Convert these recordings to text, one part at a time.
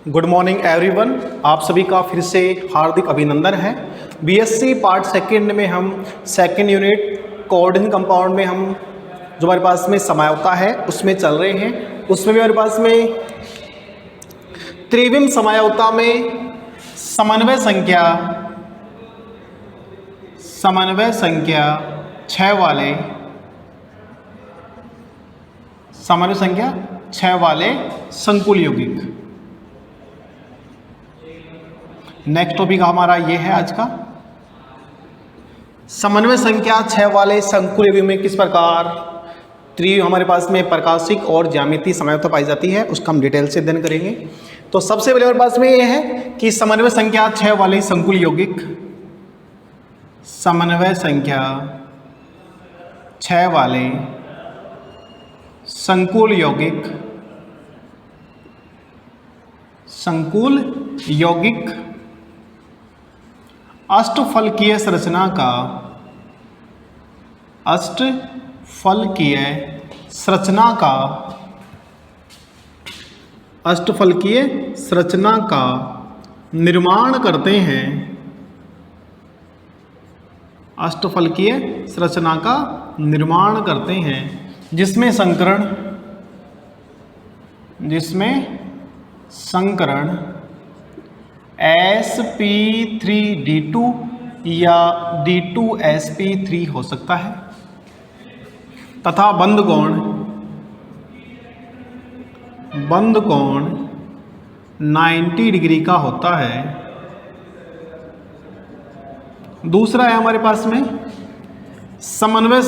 Good morning everyone. आप सभी का फिर से हार्दिक अभिनंदन है। बीएससी पार्ट सेकंड में हम सेकंड यूनिट कोऑर्डिनेट कंपाउंड में हम जो हमारे पास में समयावता है उसमें चल रहे हैं। उसमें भी हमारे पास में त्रिविम समयावता में समन्वय संख्या 6 वाले संकुल यौगिक। नेक्स्ट टॉपिक हमारा ये है आज का समन्वय संख्या 6 वाले संकुल यौगिक में किस प्रकार हमारे पास में प्रकाशिक और ज्यामितीय समयावता पाई जाती है उसका हम डिटेल से अध्ययन करेंगे। तो सबसे पहले हमारे पास में ये है कि समन्वय संख्या 6 वाले संकुल यौगिक, समन्वय संख्या 6 वाले संकुल यौगिक अष्टफलकीय संरचना का निर्माण करते हैं। अष्टफलकीय संरचना का निर्माण करते हैं जिसमें संकरण sp3d2 या d2sp3 हो सकता है तथा बंध कोण 90 डिग्री का होता है। दूसरा है हमारे पास में समन्वय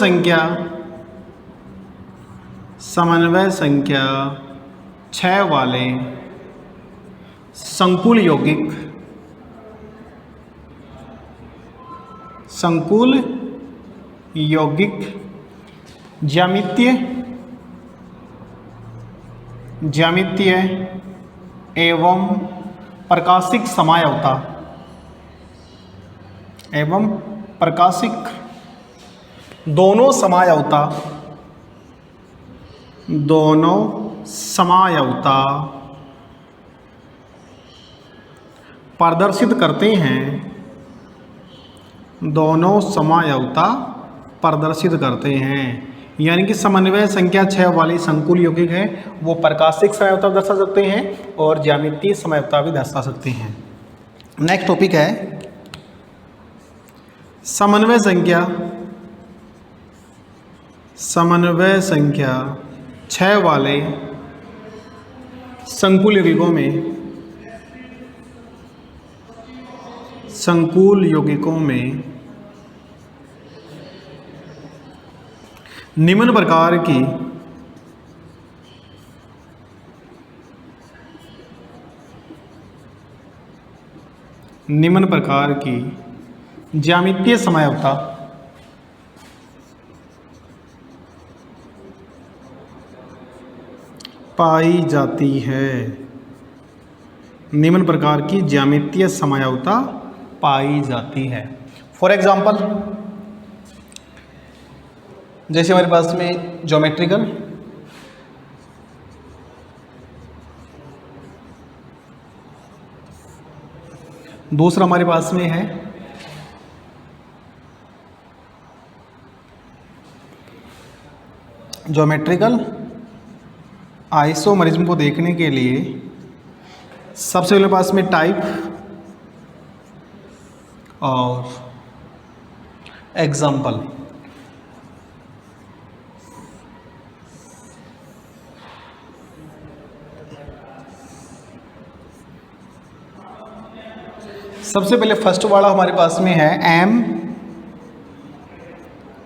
संख्या 6 वाले संकुल यौगिक ज्यामितीय एवं प्रकाशिक दोनों समयावता प्रदर्शित करते हैं। यानी कि समन्वय संख्या 6 वाली संकुल यौगिक है वो प्रकाशिक समयावता दर्शा सकते हैं और ज्यामितीय समयावता भी दर्शा सकते हैं। नेक्स्ट टॉपिक है समन्वय संख्या 6 वाले संकुल यौगिकों में निम्न प्रकार की ज्यामितीय समयावता पाई जाती है। निम्न प्रकार की ज्यामितीय समयावता पाई जाती है। फॉर एग्जाम्पल जैसे हमारे पास में ज्योमेट्रिकल, दूसरा हमारे पास में है ज्योमेट्रिकल आइसोमरिज्म को देखने के लिए सबसे पहले पास में टाइप और एग्जाम्पल। सबसे पहले फर्स्ट वाला हमारे पास में है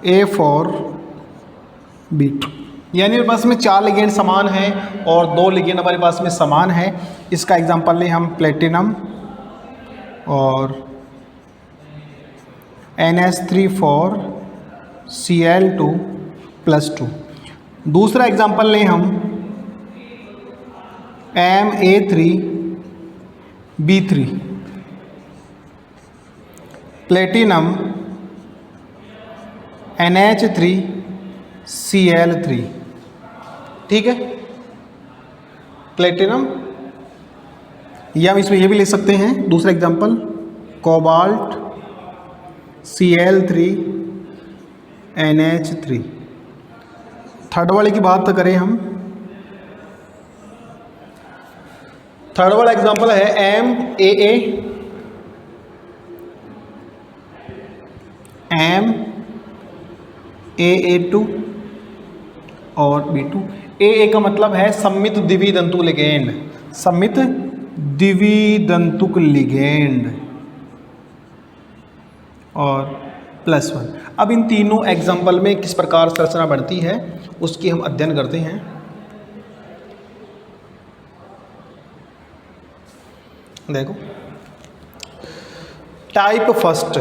MA4B2, यानी हमारे पास में 4 लिगेंड समान हैं और 2 लिगेंड हमारे पास में समान है। इसका एग्जांपल लें हम प्लेटिनम और NH3 4Cl2+2। दूसरा एग्जांपल लें हम Ma3B3, प्लेटिनम NH3Cl3। ठीक है, प्लेटिनम या हम इसमें ये भी ले सकते हैं दूसरा एग्जांपल, कोबाल्ट Cl3NH3। थर्ड वाले की बात करें हम, थर्ड वाला एग्जांपल है MAA2 और B2। AA का मतलब है सम्मित द्विदंतुक लिगेंड, सम्मित द्विदंतुक लिगेंड और +1। अब इन तीनों एग्जाम्पल में किस प्रकार संरचना बढ़ती है उसकी हम अध्ययन करते हैं। देखो, टाइप फर्स्ट,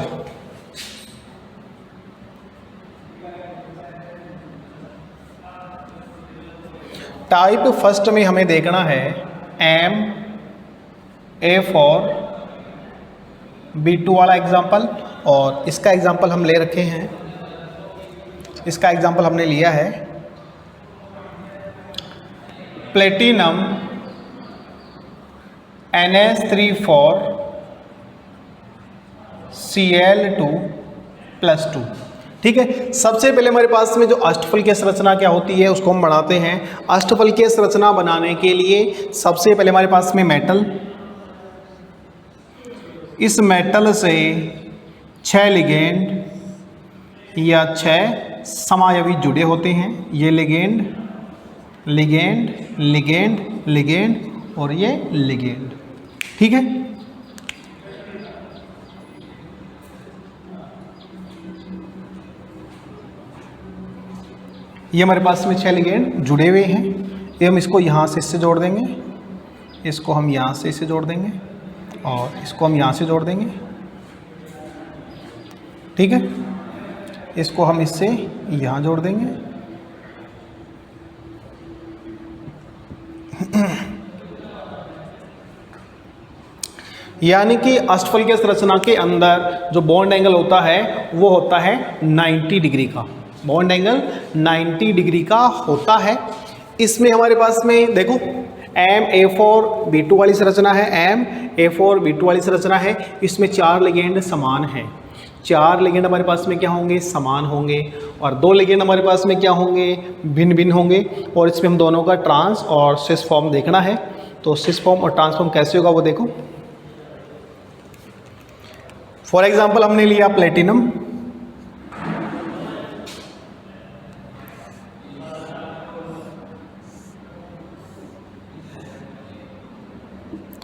टाइप फर्स्ट में हमें देखना है MA4B2 वाला एग्जाम्पल, और इसका एग्जाम्पल हम ले रखे हैं, इसका एग्जाम्पल हमने लिया है प्लेटिनम NH3 4Cl2+2। ठीक है, सबसे पहले हमारे पास में जो अष्टफलकीय संरचना क्या होती है उसको हम बनाते हैं। अष्टफलकीय संरचना बनाने के लिए सबसे पहले हमारे पास में मेटल, इस मेटल से 6 लिगेंड या 6 समायवी जुड़े होते हैं। ये लिगेंड लिगेंड लिगेंड लिगेंड और ये लिगेंड। ठीक है, ये हमारे पास में 6 लिगेंड जुड़े हुए हैं। ये हम इसको यहाँ से इससे जोड़ देंगे, इसको हम यहाँ से इससे जोड़ देंगे और इसको हम यहाँ से जोड़ देंगे। ठीक है, इसको हम इससे यहाँ जोड़ देंगे। यानी कि अष्टफलकीय संरचना के अंदर जो बॉन्ड एंगल होता है वो होता है 90 डिग्री का, बॉन्ड एंगल 90 डिग्री का होता है। इसमें हमारे पास में देखो MA4B2 वाली संरचना है, MA4B2 वाली संरचना है। इसमें 4 लिगेंड समान हैं, 4 लिगेंड हमारे पास में क्या होंगे, समान होंगे, और 2 लिगेंड हमारे पास में क्या होंगे, भिन्न भिन्न होंगे। और इसमें हम दोनों का ट्रांस और सिस फॉर्म देखना है। तो सिस फॉर्म और ट्रांस फॉर्म कैसे होगा वो देखो। फॉर एग्जाम्पल हमने लिया प्लेटिनम,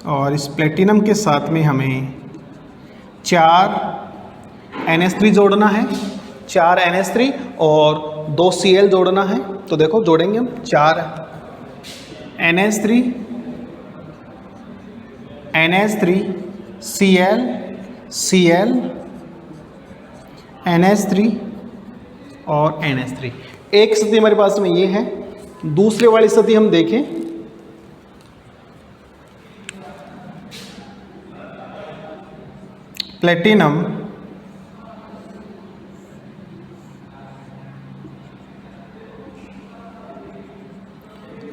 और इस प्लेटिनम के साथ में हमें 4 NH3 जोड़ना है, 4 NH3 और 2 Cl जोड़ना है। तो देखो जोड़ेंगे हम 4 NH3 NH3 Cl Cl NH3 और NH3। एक स्थिति हमारे पास में ये है। दूसरे वाली स्थिति हम देखें, प्लेटिनम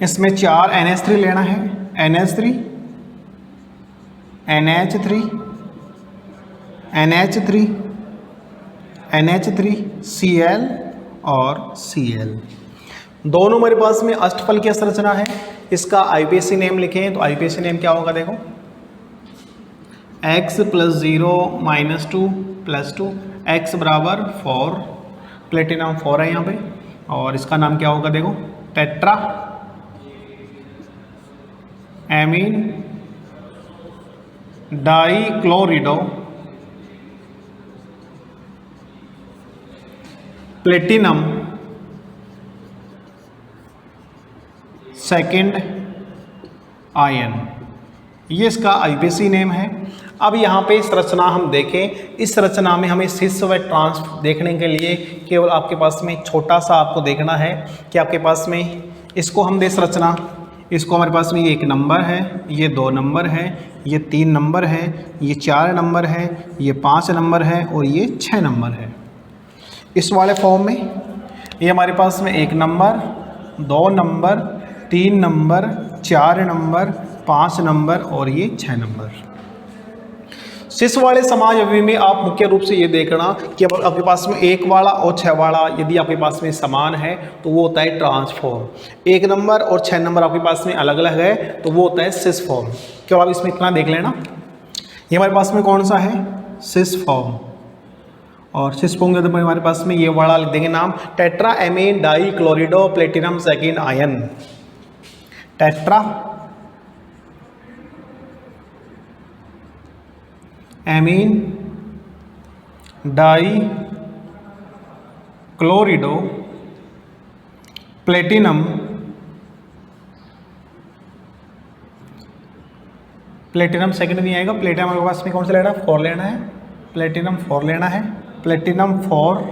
इसमें 4 NH3 लेना है, NH3 NH3 NH3 NH3 Cl और Cl। दोनों हमारे पास में अष्टफलकीय संरचना है। इसका IPAC नेम लिखें तो IPAC नेम क्या होगा, देखो x + 0 - 2 + 2, x बराबर 4, प्लेटिनम 4 है यहाँ पे, और इसका नाम क्या होगा, देखो tetra amine डाइक्लोरिडो platinum second ion, ये इसका IPAC नेम है। अब यहाँ पे संरचना हम देखें, इस संरचना में हमें सिस व ट्रांस देखने के लिए केवल आपके पास में छोटा सा आपको देखना है कि आपके पास में इसको हम दे संरचना, इसको हमारे पास में ये 1 नंबर है, ये 2 नंबर है, ये 3 नंबर है, ये 4 नंबर है, ये 5 नंबर है और ये 6 नंबर है। इस वाले फॉर्म में ये हमारे पास में 1 number, 2 number, 3 number, 4 number, 5 number और ये 6 नंबर। शीर्ष वाले समायवी में आप मुख्य रूप से ये देखना कि अब आपके पास में 1 वाला और 6 वाला यदि आपके पास में समान है तो वो होता है ट्रांसफॉर्म। 1 नंबर और 6 नंबर आपके पास में अलग अलग है तो वो होता है सिस फॉर्म। क्यों, आप इसमें इतना देख लेना, ये हमारे पास में कौन सा है, सिस फॉर्म। और सिस फॉर्म के हमारे पास में ये वाला लिख देंगे नाम, tetra amine di chlorido platinum second ion. Tetra amine di chlorido platinum second नहीं आएगा, प्लेटिनम हमारे पास में कौन सा लेना है, 4 लेना है, प्लेटिनम 4 लेना है, प्लेटिनम 4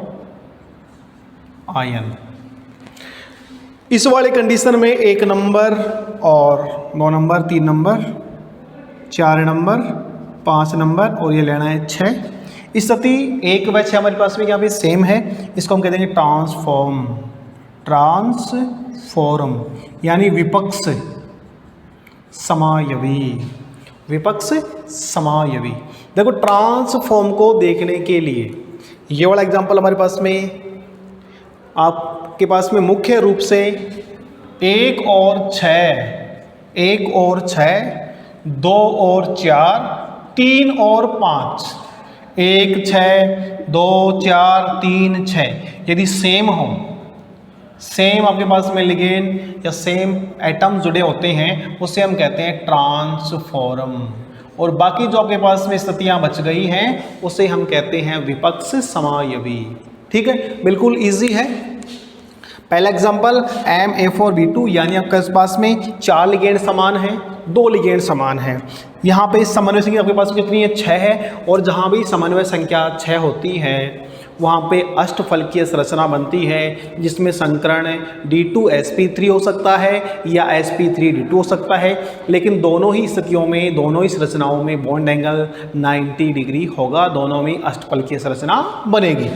आयन। इस वाले कंडीशन में 1 नंबर और 2 नंबर, 3 नंबर, 4 नंबर, 5 नंबर और ये लेना है 6। इस स्थिति 1 व 6 हमारे पास में यहाँ पे सेम है, इसको हम कह देंगे ट्रांसफॉर्म। ट्रांसफॉर्म यानी विपक्ष समायवी, विपक्ष समायवी। देखो ट्रांसफॉर्म को देखने के लिए ये वाला एग्जांपल हमारे पास में, आपके पास में मुख्य रूप से 1 और 6, 1 और 6, 2 और 4, 3 और 5, 1, 6, 2, 4, 3, 6 यदि सेम हो, सेम आपके पास में लिगेंड या सेम एटम जुड़े होते हैं उसे हम कहते हैं ट्रांसफॉर्म। और बाकी जो आपके पास में स्थितियां बच गई हैं उसे हम कहते हैं विपक्ष समायवी। ठीक है, बिल्कुल इजी है। पहला एग्जांपल MA4B2 यानी आपके पास में 4 लिगेंड समान है, 2 लिगेंड समान है। यहाँ पे समन्वय संख्या आपके पास कितनी है, 6 है। और जहाँ भी समन्वय संख्या 6 होती है वहाँ पे अष्टफलकीय संरचना बनती है जिसमें संकरण D2sp3 हो सकता है या sp3D2 हो सकता है। लेकिन दोनों ही स्थितियों में, दोनों ही संरचनाओं में बॉन्ड एंगल 90 डिग्री होगा, दोनों में अष्टफलकीय संरचना बनेगी।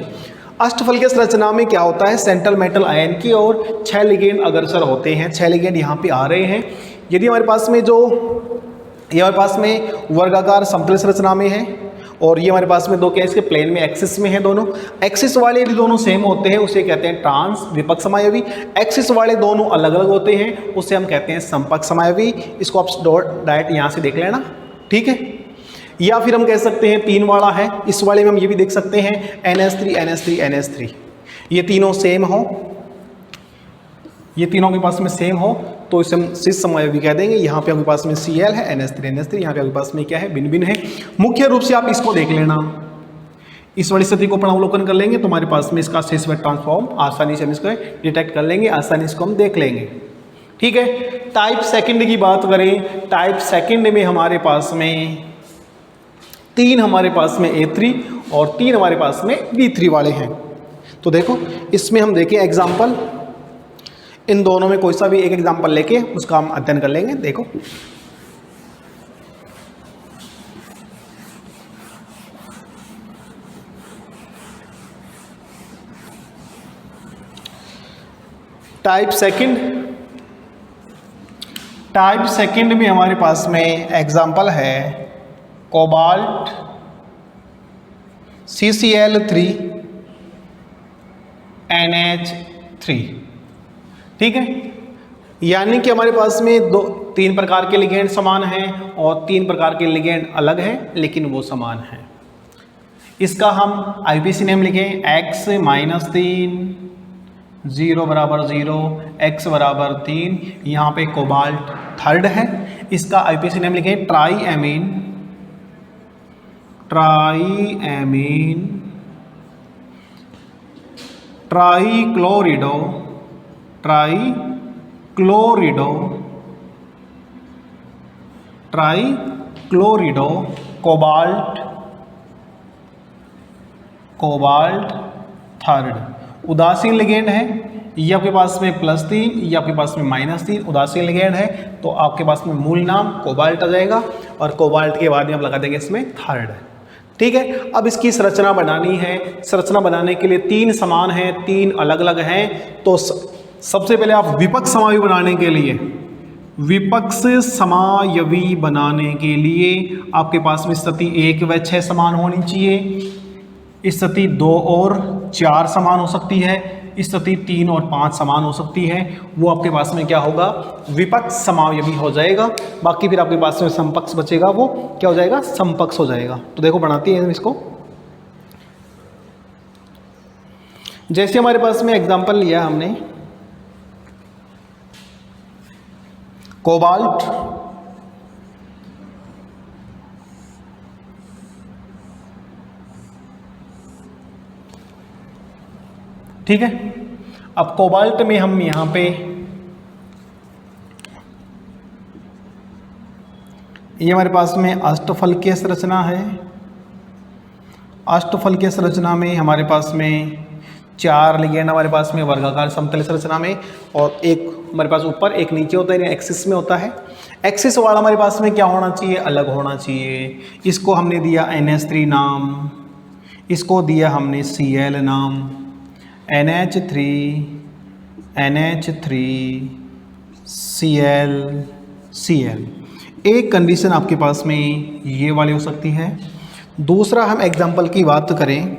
अष्टफलकीय संरचना में क्या होता है, सेंट्रल मेटल आयन की ओर 6 लिगेंड अग्रसर होते हैं। 6 लिगेंड यहाँ पे आ रहे हैं। यदि हमारे पास में ये हमारे पास में वर्गाकार समतल संरचना में है और ये हमारे पास में 2 क्या इसके प्लेन में एक्सिस में है, दोनों एक्सिस वाले यदि दोनों सेम होते हैं उसे कहते हैं ट्रांस विपक्ष समायवी। एक्सिस वाले दोनों अलग अलग होते हैं उसे हम कहते हैं संपर्क समायवी। इसको आप डायरेक्ट यहाँ से देख लेना, ठीक है। या फिर हम कह सकते हैं 3 वाला है, इस वाले में हम ये भी देख सकते हैं NH3 NH3 NH3, ये तीनों सेम हो, ये तीनों के पास में सेम हो तो इसे हम सिस समायवी कह देंगे। यहाँ पे आपके पास में Cl है, NH3 NH3, यहाँ पे आपके पास में क्या है, भिन्न भिन्न है। मुख्य रूप से आप इसको देख लेना, इस वाली स्थिति को पुनरावलोकन कर लेंगे तो हमारे पास में इसका सिस व ट्रांसफॉर्म आसानी से हम इसको डिटेक्ट कर लेंगे, आसानी इसको हम देख लेंगे। ठीक है, टाइप सेकंड की बात करें, टाइप सेकंड में हमारे पास में 3 हमारे पास में A3 और 3 हमारे पास में B3 वाले हैं। तो देखो इसमें हम देखें एग्जाम्पल, इन दोनों में कोई सा भी एक एग्जाम्पल लेके उसका हम अध्ययन कर लेंगे। देखो टाइप सेकंड में हमारे पास में एग्जाम्पल है कोबाल्ट CCl3 NH3। ठीक है, यानी कि हमारे पास में 3 प्रकार के लिगेंड समान हैं और 3 प्रकार के लिगेंड अलग हैं लेकिन वो समान हैं। इसका हम IPC नेम लिखें X-3 0 बराबर 0 X बराबर 3, यहाँ पे कोबाल्ट थर्ड है। इसका IPC नेम लिखें ट्राईएमीन ट्राईक्लोरिडो कोबाल्ट थर्ड। उदासीन लिगेंड है, ये आपके पास में +3, ये आपके पास में -3 उदासीन लिगेंड है तो आपके पास में मूल नाम कोबाल्ट आ जाएगा और कोबाल्ट के बाद में आप लगा देंगे इसमें थर्ड। ठीक है, अब इसकी संरचना बनानी है। संरचना बनाने के लिए 3 समान हैं, 3 अलग अलग हैं। तो सबसे पहले आप विपक्ष समायवी बनाने के लिए विपक्ष समायवी बनाने के लिए आपके पास में स्थिति 1 व 6 समान होनी चाहिए, स्थिति 2 और 4 समान हो सकती है, स्थिति 3 और 5 समान हो सकती है। वो आपके पास में क्या होगा, विपक्ष समायवी हो जाएगा। बाकी फिर आपके पास में समपक्ष बचेगा, वो क्या हो जाएगा, समपक्ष हो जाएगा। तो देखो बनाते हैं इसको। जैसे हमारे पास में एग्जांपल लिया हमने कोबाल्ट, ठीक है। अब कोबाल्ट में हम यहां पे ये हमारे पास में अष्टफलकीय संरचना है। अष्टफलकीय संरचना में हमारे पास में 4 लिगेंड हमारे पास में वर्गाकार समतल संरचना में, और एक हमारे पास ऊपर एक नीचे होता है, एक्सिस में होता है। एक्सिस वाला हमारे पास में क्या होना चाहिए, अलग होना चाहिए। इसको हमने दिया NH3 नाम, इसको दिया हमने Cl नाम, NH3 Cl। एक कंडीशन आपके पास में ये वाली हो सकती है। दूसरा हम एग्जांपल की बात करें,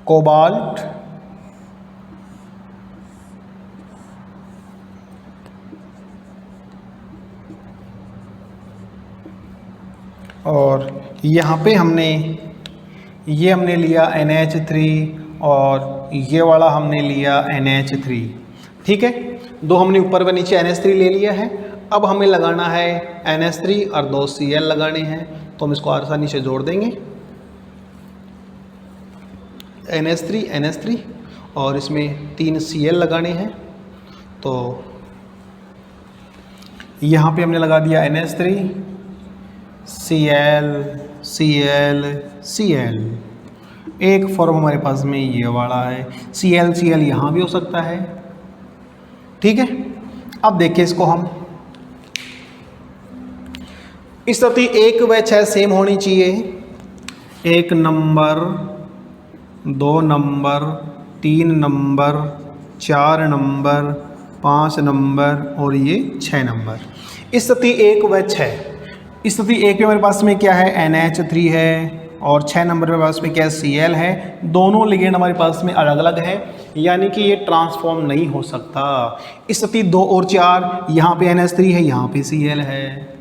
कोबाल्ट और यहाँ पे हमने लिया NH3 और ये वाला हमने लिया NH3, ठीक है। 2 हमने ऊपर व नीचे NH3 ले लिया है। अब हमें लगाना है NH3 और 2 Cl लगाने हैं, तो हम इसको आसानी से जोड़ देंगे। NH3 और इसमें 3 Cl लगाने हैं, तो यहाँ पे हमने लगा दिया NH3 Cl। एक फॉर्म हमारे पास में ये वाला है, Cl यहाँ भी हो सकता है, ठीक है। अब देखिए इसको हम, स्थिति 1 व 6 सेम होनी चाहिए। 1 number, 2 number, 3 number, 4 number, 5 number और ये 6 नंबर। स्थिति 1 व 6, स्थिति 1 में हमारे पास में क्या है, NH3 है, और 6 नंबर में पास में क्या है, Cl है। दोनों लिगेंड हमारे पास में अलग अलग है, यानी कि ये ट्रांसफॉर्म नहीं हो सकता। स्थिति 2 और 4, यहाँ पे NH3 है, यहाँ पे Cl है।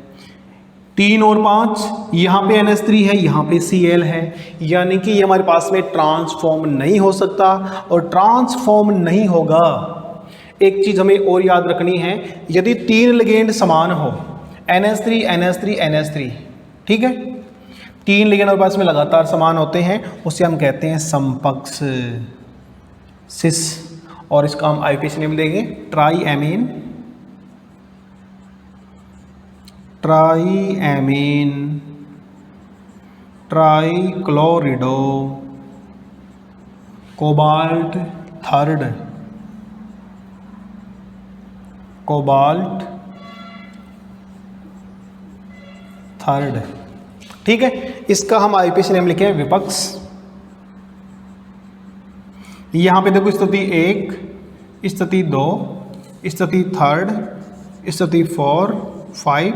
3 और 5, यहाँ पे NH3 है, यहाँ पे Cl है, यानी कि ये हमारे पास में ट्रांसफॉर्म नहीं हो सकता। और ट्रांसफॉर्म नहीं होगा, एक चीज़ हमें और याद रखनी है, यदि 3 लिगेंड समान हो, NH3, ठीक है, 3 लिगेंड हमारे पास में लगातार समान होते हैं, उसे हम कहते हैं समपक्ष, सिस। और इसका हम IUPAC नेम देंगे ट्राईएमीन, ट्राईक्लोरिडो कोबाल्ट थर्ड, ठीक है। इसका हम IUPAC नेम लिखे हैं विपक्ष। यहाँ पे देखो स्थिति 1, स्थिति 2, स्थिति 3, स्थिति 4, 5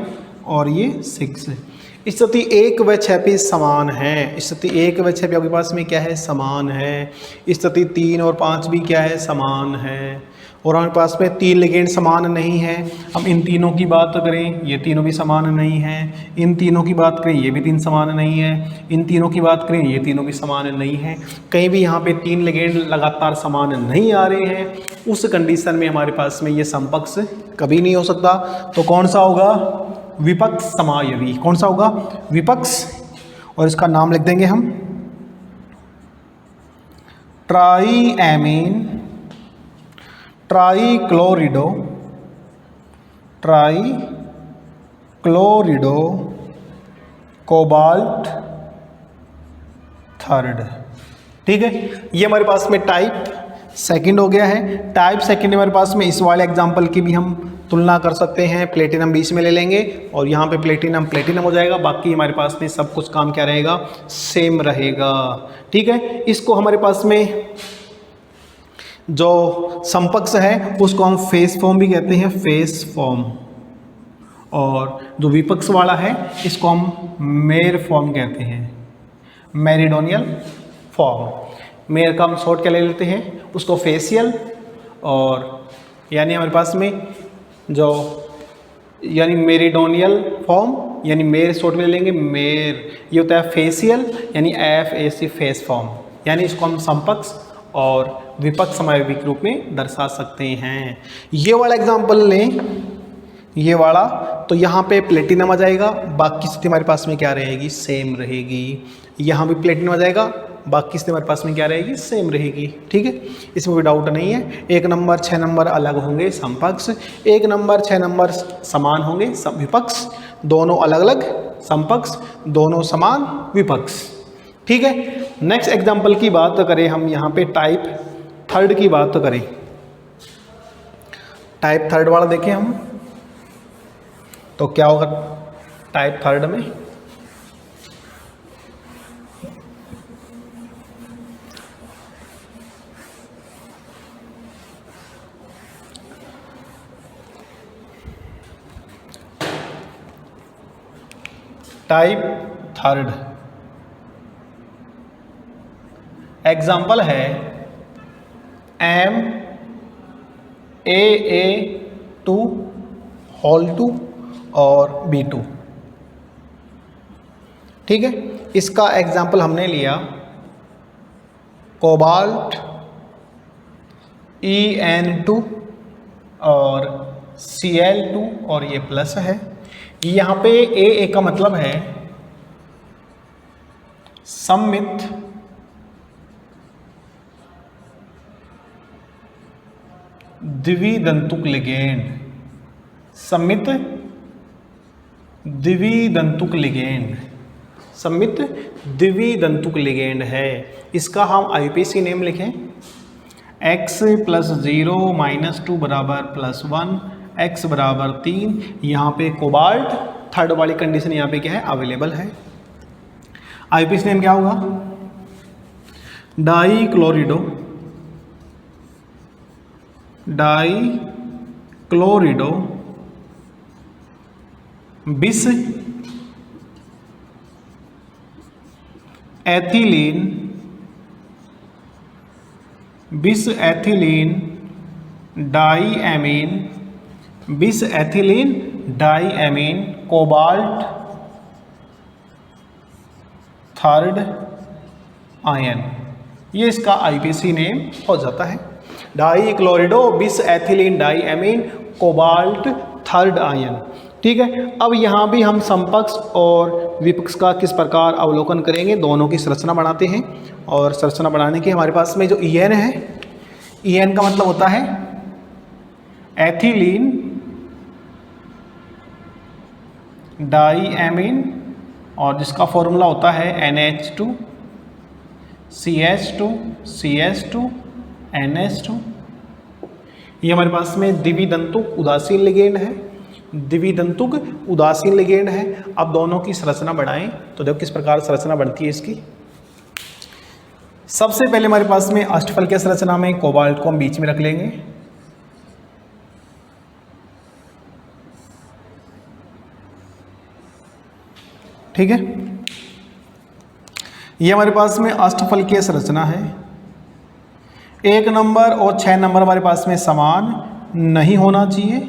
और ये 6। स्थिति 1 व 6 पे समान है। स्थिति 1 व 6 पे आपके पास में क्या है, समान है। स्थिति 3 और 5 भी क्या है, समान है। और हमारे पास में 3 लिगेंड समान नहीं है। हम इन तीनों की बात करें, ये तीनों भी समान नहीं है। इन तीनों की बात करें, ये भी 3 समान नहीं है। इन तीनों की बात करें, ये तीनों भी समान नहीं है। कहीं भी यहाँ पे 3 लिगेंड लगातार समान नहीं आ रहे हैं, उस कंडीशन में हमारे पास में ये समपक्ष कभी नहीं हो सकता। तो कौन सा होगा, विपक्ष समायवी। कौन सा होगा, विपक्ष। और इसका नाम लिख देंगे हम ट्राईएमीन ट्राईक्लोरिडो कोबाल्ट थर्ड, ठीक है। ये हमारे पास में टाइप सेकंड हो गया है। टाइप सेकंड हमारे पास में इस वाले एग्जांपल की भी हम तुलना कर सकते हैं। प्लेटिनम बीच में ले लेंगे और यहाँ पे प्लेटिनम हो जाएगा। बाकी हमारे पास में सब कुछ काम क्या रहेगा, सेम रहेगा, ठीक है। इसको हमारे पास में जो समकक्ष है उसको हम फेस फॉर्म भी कहते हैं, फेस फॉर्म। और जो विपक्ष वाला है इसको हम मेर फॉर्म कहते हैं, मेरिडोनियल फॉर्म। मेर का हम शॉर्ट क्या ले लेते हैं, उसको फेशियल, और यानी हमारे पास में जो यानी मेरिडोनियल फॉर्म यानी मेर शॉर्ट में ले लेंगे मेर, ये होता है फेशियल यानी FAC फेस फॉर्म। यानी इसको हम समकक्ष और विपक्ष समायोगी के रूप में दर्शा सकते हैं। ये वाला एग्जाम्पल लें, ये वाला, तो यहाँ पे प्लेटिनम आ जाएगा, बाकी स्थिति हमारे पास में क्या रहेगी, सेम रहेगी। यहाँ भी प्लेटिनम आ जाएगा, बाकी स्थिति हमारे पास में क्या रहेगी, सेम रहेगी। ठीक है, इसमें कोई डाउट नहीं है। 1 नंबर 6 नंबर अलग होंगे समकक्ष, 1 नंबर 6 नंबर समान होंगे विपक्ष, दोनों अलग अलग समकक्ष, दोनों समान विपक्ष। ठीक है, नेक्स्ट एग्जाम्पल की बात तो करें हम, यहाँ पे टाइप थर्ड की बात तो करें। टाइप थर्ड वाला देखें हम, तो क्या होगा टाइप थर्ड में, टाइप थर्ड एग्जाम्पल है MAA2 होल 2 और B2। ठीक है, इसका एग्जाम्पल हमने लिया कोबाल्ट EN2 और Cl2 और ये प्लस है। यहाँ पे AA का मतलब है सममित द्विदंतुक लिगेंड, सममित द्विदंतुक लिगेंड, सममित द्विदंतुक लिगेंड है। इसका हम IUPAC नेम लिखें, x + 0 - 2 = +1, x = 3। यहाँ पे कोबाल्ट थर्ड वाली कंडीशन यहाँ पे क्या है, अवेलेबल है। IUPAC नेम क्या होगा, डाईक्लोरिडो बिस एथिलीन डाईएमीन कोबाल्ट थर्ड आयन, ये इसका IUPAC नेम हो जाता है, डाईक्लोरिडो बिस एथिलीन डाईएमीन कोबाल्ट थर्ड आयन। ठीक है, अब यहाँ भी हम समकक्ष और विपक्ष का किस प्रकार अवलोकन करेंगे, दोनों की संरचना बनाते हैं। और संरचना बनाने के हमारे पास में जो EN है, EN का मतलब होता है एथिलीन डाईएमीन, और जिसका फॉर्मूला होता है NH2 CH2 NH2। ये हमारे पास में द्विदंतुक उदासीन लिगेंड है, द्विदंतुक उदासीन लिगेंड है। अब दोनों की संरचना बढ़ाएं तो देखो किस प्रकार संरचना बढ़ती है इसकी। सबसे पहले हमारे पास में अष्टफल की संरचना में कोबाल्ट को हम बीच में रख लेंगे, ठीक है। ये हमारे पास में अष्टफल की संरचना है। 1 नंबर और 6 नंबर हमारे पास में समान नहीं होना चाहिए,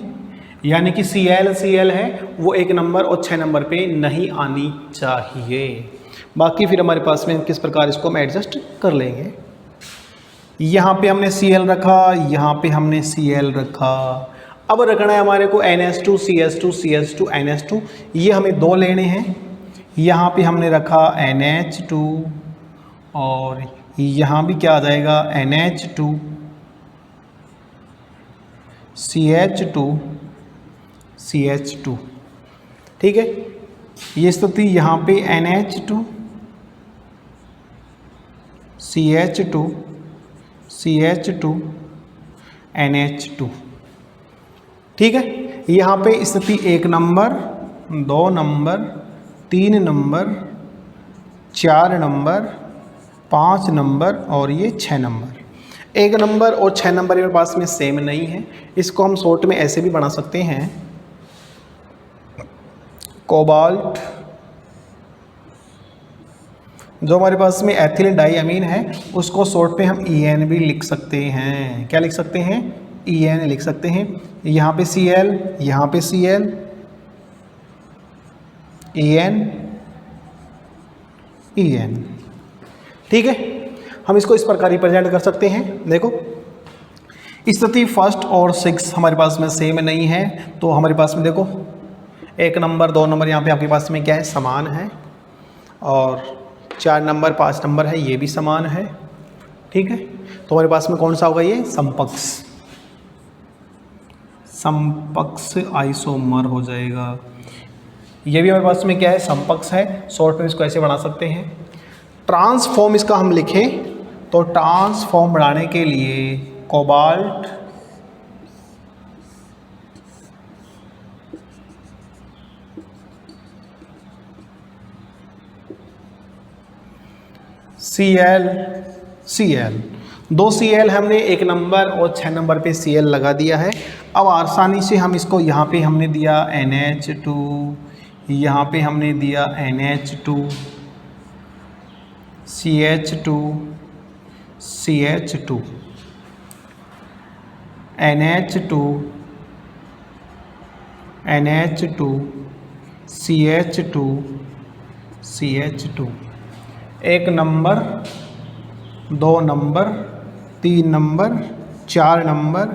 यानी कि Cl है वो 1 नंबर और 6 नंबर पे नहीं आनी चाहिए। बाकी फिर हमारे पास में किस प्रकार इसको हम एडजस्ट कर लेंगे। यहाँ पे हमने Cl रखा, यहाँ पे हमने Cl रखा। अब रखना है हमारे को NH2 CH2 CH2 NH2, ये हमें 2 लेने हैं। यहाँ पे हमने रखा NH2 और यहाँ भी क्या आ जाएगा NH2 CH2, ठीक है। ये स्थिति यहाँ पे NH2 CH2 NH2, ठीक है। यहाँ पे स्थिति 1 number 2 number 3 number 4 number 5 number और ये 6 नंबर। 1 नंबर और 6 नंबर मेरे पास में सेम नहीं है, इसको हम शॉर्ट में ऐसे भी बना सकते हैं, कोबाल्ट जो हमारे पास में एथिलीन डाइअमीन है उसको शॉर्ट पे हम EN भी लिख सकते हैं। क्या लिख सकते हैं? EN लिख सकते हैं। यहाँ पे Cl, यहाँ पे Cl, EN, EN। ठीक है, हम इसको इस प्रकार रिप्रेजेंट कर सकते हैं। देखो स्थिति 1 और 6 हमारे पास में सेम नहीं है, तो हमारे पास में देखो 1 नंबर 2 नंबर यहाँ पे आपके पास में क्या है? समान है। और 4 नंबर 5 नंबर है, ये भी समान है। ठीक है, तो हमारे पास में कौन सा होगा? ये समपक्ष, समपक्ष आइसोमर हो जाएगा। ये भी हमारे पास में क्या है? समपक्ष है। शॉर्ट में इसको ऐसे बना सकते हैं। ट्रांसफॉर्म इसका हम लिखें तो ट्रांसफॉर्म बनाने के लिए कोबाल्ट Cl, 2 Cl हमने 1 नंबर और 6 नंबर पे Cl लगा दिया है। अब आसानी से हम इसको यहाँ पे हमने दिया NH2, यहाँ पे हमने दिया NH2, CH2, CH2, NH2, NH2, CH2, CH2। 1 number 2 number 3 number 4 number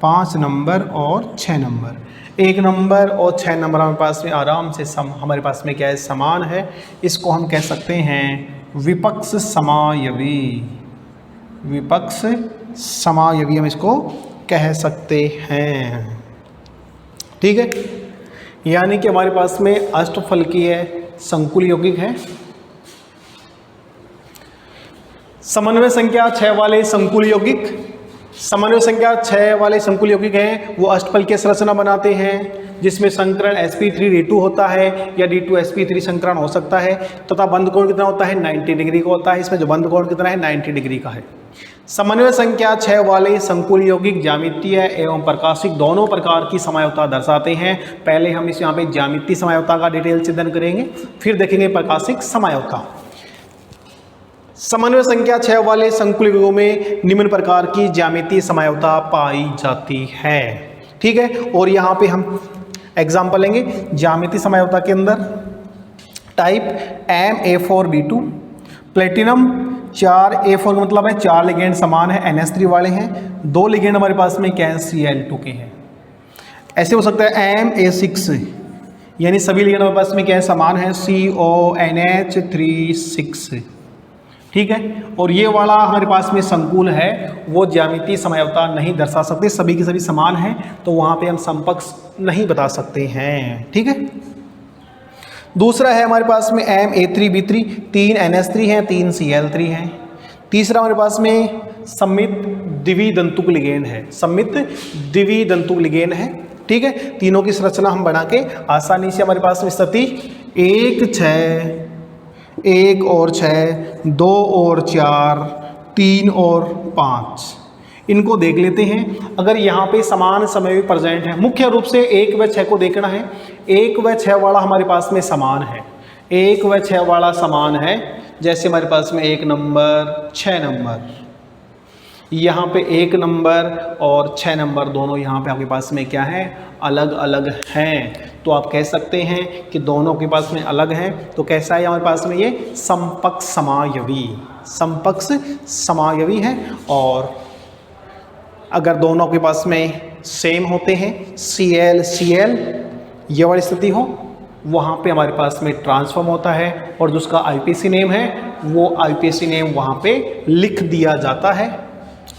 5 number और 6 नंबर। 1 नंबर और 6 नंबर हमारे पास में आराम से हमारे पास में क्या है? समान है। इसको हम कह सकते हैं विपक्ष समायवी, विपक्ष समायवी हम इसको कह सकते हैं। ठीक है, यानी कि हमारे पास में अष्टफलकीय संकुल यौगिक है। समन्वय संख्या 6 वाले संकुल यौगिक, समन्वय संख्या 6 वाले संकुल यौगिक हैं वो अष्टफलकीय संरचना बनाते हैं, जिसमें संकरण sp3d2 होता है या d2sp3 संकरण हो सकता है, तथा बंद कोण कितना होता है? 90 डिग्री का होता है। इसमें जो बंद कोण कितना है? 90 डिग्री का है। समन्वय संख्या 6 वाले संकुल यौगिक ज्यामितीय एवं प्रकाशिक दोनों प्रकार की समयोता दर्शाते हैं। पहले हम इस यहाँ पे ज्यामितीय समयोता का डिटेल चिंतन करेंगे, फिर देखेंगे प्रकाशिक समयोता। समन्वय संख्या 6 वाले संकुल यौगिकों में निम्न प्रकार की ज्यामितीय समयोता पाई जाती है। ठीक है, और यहाँ पे हम एग्जाम्पल लेंगे ज्यामितीय समयोता के अंदर। टाइप MA4B2, प्लेटिनम 4A4 का मतलब है 4 लिगेंड समान है, NH3 वाले हैं। 2 लिगेंड हमारे पास में क्या है? Cl2 के हैं। ऐसे हो सकता है MA6, यानी सभी लिगेंड हमारे पास में क्या है? समान है, CONH3 6। ठीक है, और ये वाला हमारे पास में संकुल है वो ज्यामितीय समयोता नहीं दर्शा सकते, सभी की सभी समान है, तो वहाँ पे हम समपक्ष नहीं बता सकते हैं। ठीक है, दूसरा है हमारे पास में MA3B3, 3 NH3 हैं, 3 Cl3 हैं। तीसरा हमारे पास में सम्मित द्विदंतुक लिगेंड है, सम्मित द्विदंतुक लिगेंड है। ठीक है, तीनों की संरचना हम बना के आसानी से हमारे पास में स्थिति 1 6, 1 और 6, 2 और 4, 3 और 5, इनको देख लेते हैं। अगर यहाँ पे समान समय प्रेजेंट है, मुख्य रूप से 1 व 6 को देखना है। 1 व 6 वाला हमारे पास में समान है, 1 व 6 वाला समान है। जैसे हमारे पास में 1 नंबर 6 नंबर, यहाँ पे 1 नंबर और 6 नंबर दोनों यहाँ पे आपके पास में क्या है? अलग अलग हैं। तो आप कह सकते हैं कि दोनों के पास में अलग हैं। तो कैसा है हमारे पास में? ये समपक्ष समायवी, समपक्ष समायवी है। और अगर दोनों के पास में सेम होते हैं, Cl Cl ये वाली स्थिति हो, वहाँ पे हमारे पास में ट्रांसफॉर्म होता है और जिसका IPC नेम है वो IPC नेम वहाँ पे लिख दिया जाता है।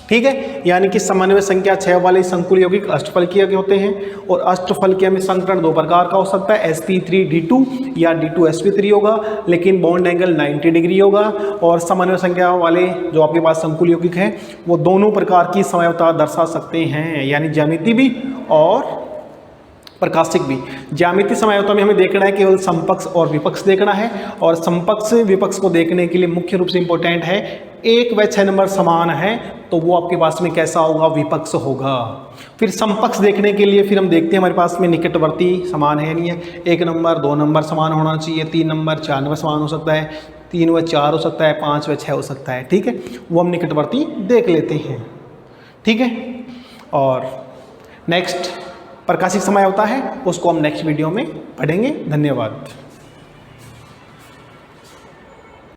ठीक है, यानी कि समन्वय संख्या 6 वाले संकुल यौगिक अष्टफलकीय के होते हैं। और अष्टफलकीय में संकरण 2 प्रकार का हो सकता है, sp3d2 या d2sp3 होगा, लेकिन बॉन्ड एंगल 90 डिग्री होगा। और समन्वय संख्या वाले जो आपके पास संकुल यौगिक हैं वो दोनों प्रकार की समयोता दर्शा सकते हैं, यानी ज्यामिति भी और प्रकाशिक भी। ज्यामितीय समयोता में हमें देखना है केवल समपक्ष और विपक्ष देखना है, और समपक्ष विपक्ष को देखने के लिए मुख्य रूप से इंपॉर्टेंट है 1 व 6 नंबर समान है तो वो आपके पास में कैसा होगा, विपक्ष होगा। फिर समपक्ष देखने के लिए फिर हम देखते हैं हमारे पास में निकटवर्ती समान है नहीं है। 1 नंबर 2 नंबर समान होना चाहिए, 3 नंबर 4 नंबर समान हो सकता है, 3 व 4 हो सकता है, 5 व 6 हो सकता है। ठीक है, वो हम निकटवर्ती देख लेते हैं। ठीक है, और नेक्स्ट प्रकाशिक समय होता है उसको हम नेक्स्ट वीडियो में पढ़ेंगे। धन्यवाद।